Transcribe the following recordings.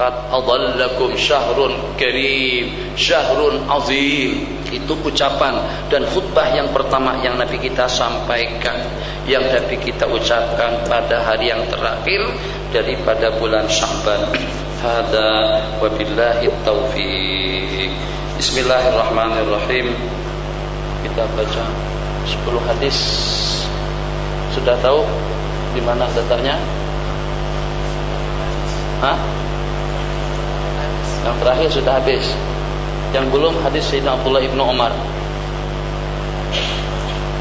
laqad adhallakum syahrun karim, syahrun azim. Itu ucapan dan khutbah yang pertama yang Nabi kita sampaikan, yang Nabi kita ucapkan pada hari yang terakhir daripada bulan Sya'ban. Hada wabillahi taufiq. Bismillahirrahmanirrahim. Kita baca 10 hadis. Sudah tahu di mana letaknya? Yang terakhir sudah habis. Yang belum hadis Sayyidina Abdullah ibnu Umar.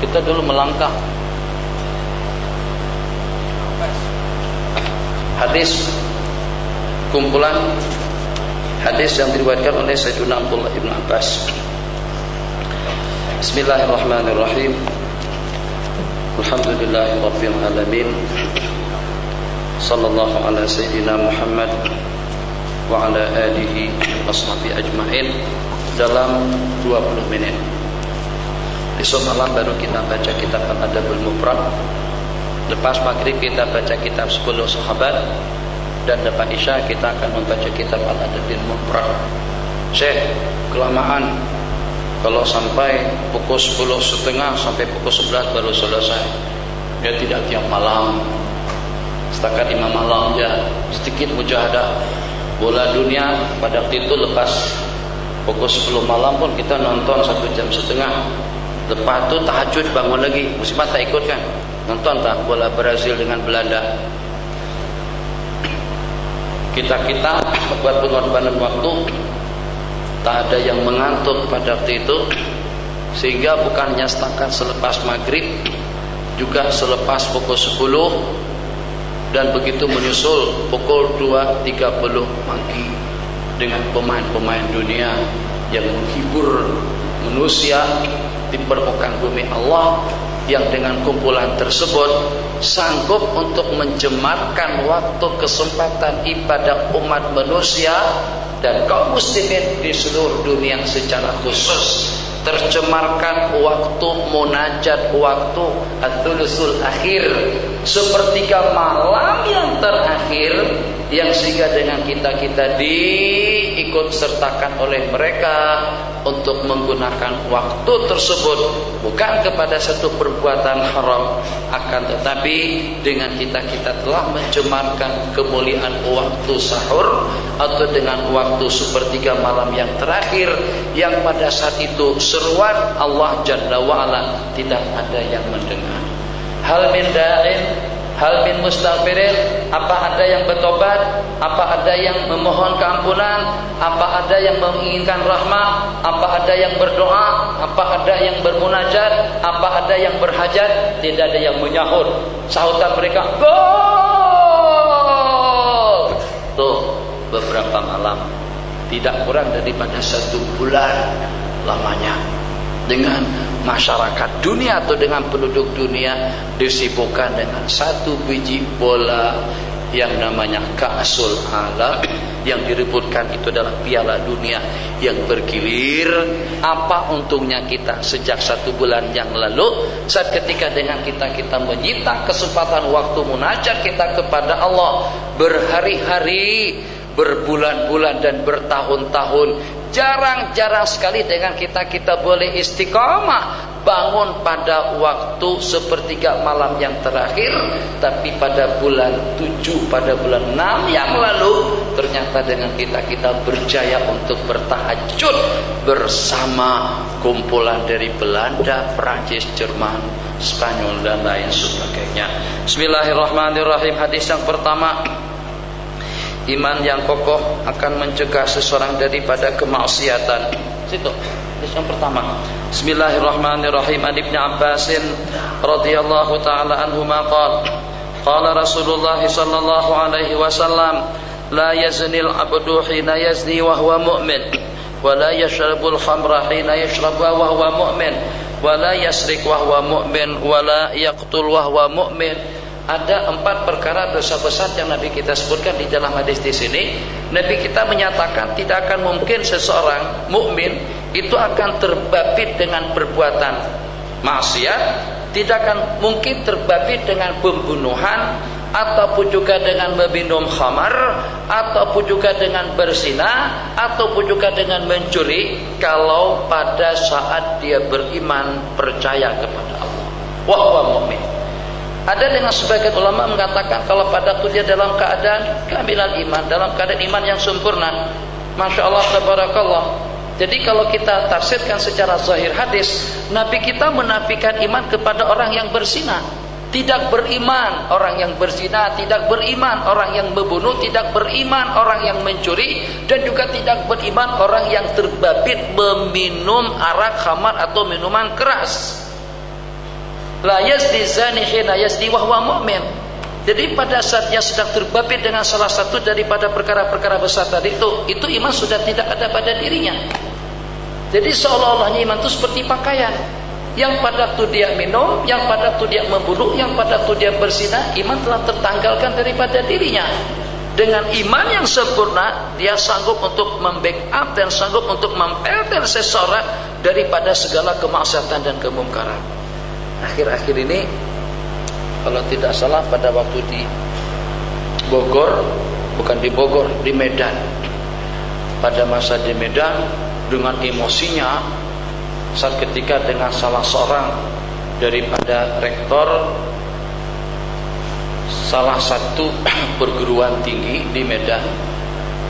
Kita dulu melangkah. Hadis kumpulan hadis yang diriwayatkan oleh Sayyidina Abdullah ibnu Abbas. Bismillahirrahmanirrahim. Alhamdulillahirabbil alamin. Sallallahu ala sayyidina Muhammad wa ala alihi washabihi ajmain. Dalam 20 menit. Besok malam baru kita baca kitab Al-Adabul Mufrad. Lepas maghrib kita baca kitab 10 sahabat. Dan lepas isya kita akan membaca kitab Al-Adabul Mufrad. Syekh, kelamaan. Kalau sampai pukul 10.30 sampai pukul 11 baru selesai. Dia tidak tiap malam. Setakat 5 malam ya, sedikit mujahadah. Bola dunia pada waktu itu lepas pukul 10 malam pun kita nonton 1,5 jam. Lepas itu tahajud bangun lagi. Muslimat tak ikut kan? Nonton tak bola Brazil dengan Belanda. Kita buat pengorbanan waktu. Tak ada yang mengantuk pada waktu itu. Sehingga bukannya setakat selepas maghrib, juga selepas pukul 10 dan begitu menyusul pukul 2.30 pagi dengan pemain-pemain dunia yang menghibur manusia di permukaan bumi Allah, yang dengan kumpulan tersebut sanggup untuk mencemarkan waktu kesempatan ibadah umat manusia dan kaum muslimin di seluruh dunia secara khusus. Tercemarkan waktu munajat, waktu at-thulusul akhir, sepertiga malam yang terakhir, yang sehingga dengan kita diikut sertakan oleh mereka untuk menggunakan waktu tersebut bukan kepada satu perbuatan haram, akan tetapi dengan kita telah mencemarkan kemuliaan waktu sahur atau dengan waktu sepertiga malam yang terakhir, yang pada saat itu seruan Allah Jalla wa'ala tidak ada yang mendengar. Hal min da'in, hal min mustaghfirin, apa ada yang bertobat, apa ada yang memohon keampunan, apa ada yang menginginkan rahmat, apa ada yang berdoa, apa ada yang bermunajat, apa ada yang berhajat. Tidak ada yang menyahut. Sahutan mereka, gol. Tuh beberapa malam, tidak kurang daripada 1 bulan lamanya, dengan masyarakat dunia atau dengan penduduk dunia disibukkan dengan 1 biji bola yang namanya Ka'sul Alam, yang direbutkan itu adalah piala dunia yang bergilir. Apa untungnya kita sejak 1 bulan yang lalu, saat ketika dengan kita menyita kesempatan waktu munajat kita kepada Allah berhari-hari, berbulan-bulan dan bertahun-tahun. Jarang-jarang sekali dengan kita boleh istiqamah bangun pada waktu sepertiga malam yang terakhir. Tapi pada bulan 7, pada bulan 6 yang lalu, ternyata dengan kita berjaya untuk bertahajud bersama kumpulan dari Belanda, Prancis, Jerman, Spanyol dan lain sebagainya. Bismillahirrahmanirrahim. Hadis yang pertama, iman yang kokoh akan mencegah seseorang daripada kemaksiatan. Situ, hadis yang pertama. Bismillahirrahmanirrahim. An Ibnu Abbasin radhiyallahu taala anhuma qala Rasulullah sallallahu alaihi wasallam, la yaznil abdu hina yazni wa huwa mu'min, wa la yashrabul khamra hina yashrabuha wa huwa mu'min, wa la yasrik wa huwa mu'min, wa la yaqtul wa huwa mu'min. Ada 4 perkara dosa besar yang Nabi kita sebutkan di dalam hadis di sini. Nabi kita menyatakan tidak akan mungkin seseorang mukmin itu akan terbabit dengan perbuatan maksiat, tidak akan mungkin terbabit dengan pembunuhan, ataupun juga dengan meminum khamar, ataupun juga dengan berzina, ataupun juga dengan mencuri, kalau pada saat dia beriman, percaya kepada Allah, wa huwa mu'min. Ada dengan sebagian ulama mengatakan kalau pada waktu dia dalam keadaan kamilan iman, dalam keadaan iman yang sempurna, Masya Allah, tabarakallah. Jadi kalau kita tafsirkan secara zahir hadis, Nabi kita menafikan iman kepada orang yang berzina. Tidak beriman orang yang berzina, tidak beriman orang yang membunuh, tidak beriman orang yang mencuri, dan juga tidak beriman orang yang terbabit meminum arak, khamar atau minuman keras. La yazni zani hina yazni wa huwa mu'min. Jadi pada saat dia sedang terbabit dengan salah satu daripada perkara-perkara besar tadi itu iman sudah tidak ada pada dirinya. Jadi seolah-olahnya iman itu seperti pakaian. Yang pada waktu dia minum, yang pada waktu dia membunuh, yang pada waktu dia berzina, iman telah tertanggalkan daripada dirinya. Dengan iman yang sempurna, dia sanggup untuk membackup dan sanggup untuk mempelter seseorang daripada segala kemaksiatan dan kemungkaran. Akhir-akhir ini, kalau tidak salah pada waktu di Bogor, bukan di Bogor, di Medan. Pada masa di Medan, dengan emosinya, saat ketika dengan salah seorang daripada rektor salah satu perguruan tinggi di Medan,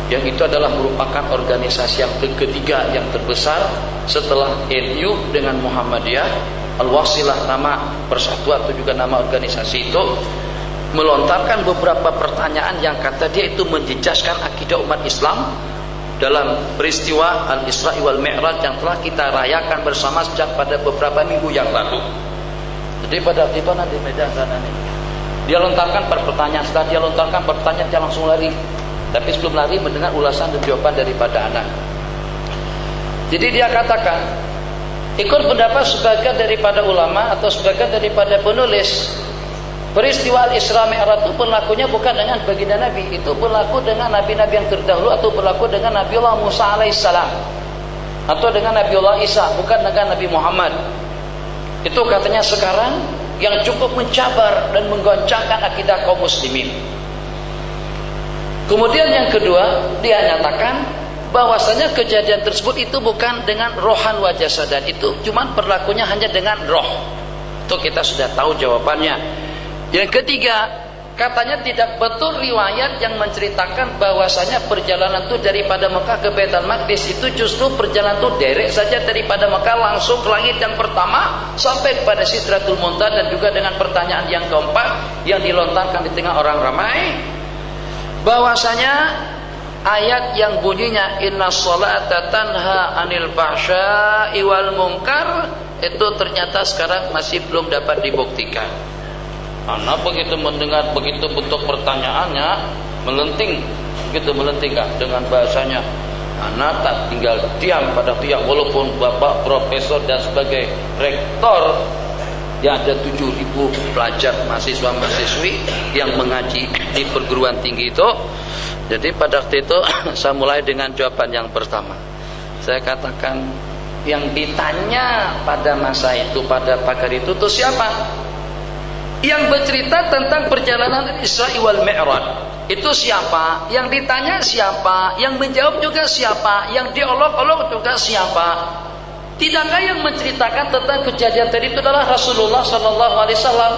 yang itu adalah merupakan organisasi yang ketiga yang terbesar setelah NU dengan Muhammadiyah, Al-Wasilah nama persatuan atau juga nama organisasi itu, melontarkan beberapa pertanyaan yang kata dia itu menjejaskan akidah umat Islam dalam peristiwa Al-Isra wal Mi'raj yang telah kita rayakan bersama sejak pada beberapa minggu yang lalu. Jadi pada waktu itu di Medan sana nih, dia lontarkan pertanyaan. Setelah dia lontarkan pertanyaan, dia langsung lari. Tapi sebelum lari mendengar ulasan dan jawaban daripada anak. Jadi dia katakan, ikut pendapat sebagian daripada ulama atau sebagian daripada penulis, peristiwa Al-Isra Mi'raj itu berlakunya bukan dengan baginda Nabi, itu berlaku dengan nabi-nabi yang terdahulu, atau berlaku dengan Nabiullah Musa alaihissalam, atau dengan Nabiullah Isa, bukan dengan Nabi Muhammad. Itu katanya sekarang yang cukup mencabar dan menggoncangkan akidah kaum muslimin. Kemudian yang kedua, dia nyatakan bahwasanya kejadian tersebut itu bukan dengan rohan wa jasadan, itu cuman berlakunya hanya dengan roh. Itu kita sudah tahu jawabannya. Yang ketiga, katanya tidak betul riwayat yang menceritakan bahwasanya perjalanan itu daripada Mekah ke Baitul Maqdis itu justru perjalanan itu derek saja daripada Mekah langsung ke langit yang pertama sampai kepada Sidratul Muntaha, dan juga dengan pertanyaan yang keempat yang dilontarkan di tengah orang ramai, bahwasanya ayat yang bunyinya inna sholata tanha anil fahsya'i wal munkar itu ternyata sekarang masih belum dapat dibuktikan. Anak begitu mendengar begitu bentuk pertanyaannya melenting, begitu melenting kan dengan bahasanya. Anak tak tinggal diam pada pihak, walaupun bapak profesor dan sebagai rektor yang ada 7.000 pelajar mahasiswa mahasiswi yang mengaji di perguruan tinggi itu. Jadi pada waktu itu saya mulai dengan jawaban yang pertama. Saya katakan yang ditanya pada masa itu pada pakar itu tuh siapa? Yang bercerita tentang perjalanan Isra wal Mi'raj itu siapa? Yang ditanya siapa? Yang menjawab juga siapa? Yang diolok-olok juga siapa? Tidakkah yang menceritakan tentang kejadian tadi itu adalah Rasulullah SAW?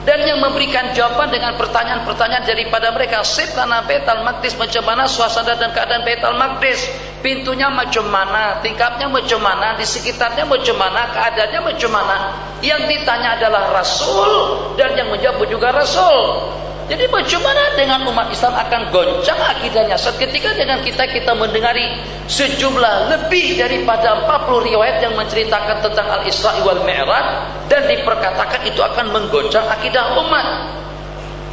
Dan yang memberikan jawaban dengan pertanyaan-pertanyaan daripada mereka, Sitana Baitul Maqdis, macam mana suasana dan keadaan Baitul Maqdis, pintunya macam mana, tingkapnya macam mana, di sekitarnya macam mana, keadaannya macam mana. Yang ditanya adalah Rasul, dan yang menjawab juga Rasul. Jadi macam mana dengan umat Islam akan goncang akidahnya seketika dengan kita mendengari sejumlah lebih daripada 40 riwayat yang menceritakan tentang Al-Isra wal Mi'raj, dan diperkatakan itu akan menggoncang akidah umat.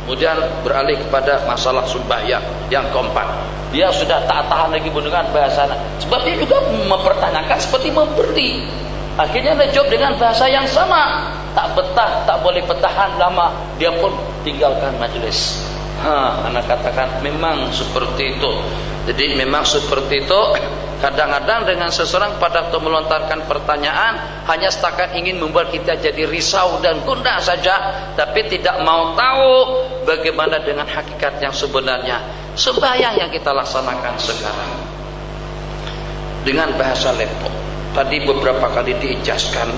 Kemudian beralih kepada masalah sembahyang yang keempat. Dia sudah tak tahan lagi mendengar bahasanya, sebab dia juga mempertanyakan seperti memberi. Akhirnya dia jawab dengan bahasa yang sama. Tak betah, tak boleh bertahan lama, dia pun tinggalkan majelis. Anak katakan memang seperti itu. Jadi memang seperti itu. Kadang-kadang dengan seseorang pada waktu melontarkan pertanyaan hanya setakat ingin membuat kita jadi risau dan gundah saja, tapi tidak mau tahu bagaimana dengan hakikat yang sebenarnya. Sembahyang yang kita laksanakan sekarang dengan bahasa laptop. Tadi beberapa kali diijazkan